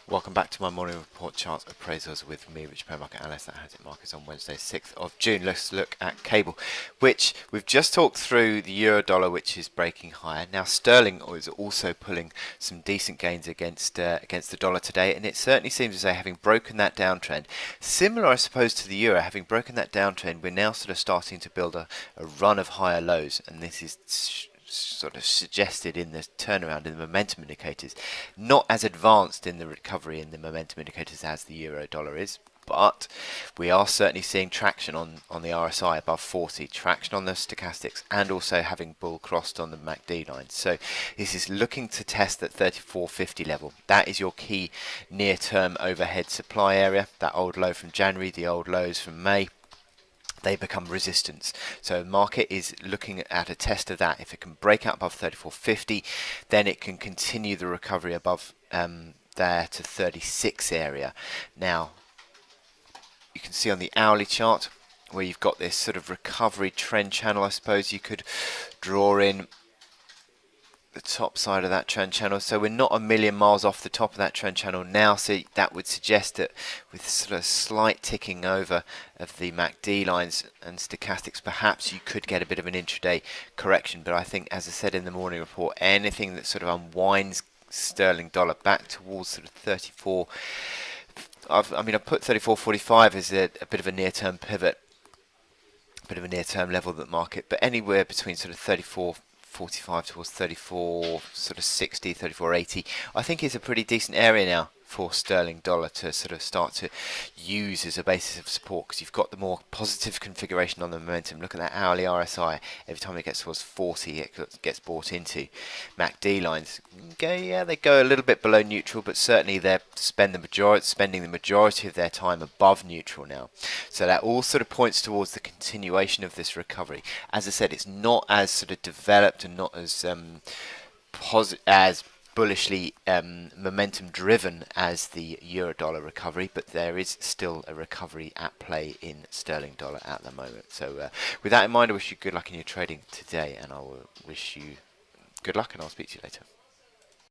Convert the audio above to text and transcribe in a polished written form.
Welcome back to my morning report chart appraisals with me, Rich Pair Market Analyst at Hantec Markets on Wednesday, 6th of June. Let's look at cable, which we've just talked through the euro dollar, which is breaking higher. Now, sterling is also pulling some decent gains against the dollar today, and it certainly seems as though having broken that downtrend, similar, I suppose, to the euro, having broken that downtrend, we're now sort of starting to build a run of higher lows, and this is sort of suggested in the turnaround in the momentum indicators, not as advanced in the recovery in the momentum indicators as the euro dollar is, but we are certainly seeing traction on the RSI above 40, traction on the stochastics, and also having bull crossed on the MACD line. So this is looking to test that 3450 level. That is your key near-term overhead supply area, that old low from January, the old lows from May. They become resistance. So the market is looking at a test of that. If it can break out above 3450, then it can continue the recovery above there to 36 area. Now, you can see on the hourly chart where you've got this sort of recovery trend channel, I suppose you could draw in the top side of that trend channel. So we're not a million miles off the top of that trend channel now, so that would suggest that with sort of slight ticking over of the MACD lines and stochastics, perhaps you could get a bit of an intraday correction. But I think, as I said in the morning report, anything that sort of unwinds sterling dollar back towards sort of 34, I've put 34.45 as a bit of a near-term pivot, a bit of a near-term level of the market, but anywhere between sort of 34.45 towards 34 sort of 60, 34.80, I think is a pretty decent area now for sterling dollar to sort of start to use as a basis of support, because you've got the more positive configuration on the momentum. Look at that hourly RSI. Every time it gets towards 40, it gets bought into. MACD lines they go a little bit below neutral, but certainly they're spending the majority of their time above neutral now. So that all sort of points towards the continuation of this recovery. As I said, it's not as sort of developed and not as as bullishly momentum driven as the euro dollar recovery, but there is still a recovery at play in sterling dollar at the moment. So with that in mind, I wish you good luck in your trading today, and I will wish you good luck, and I'll speak to you later.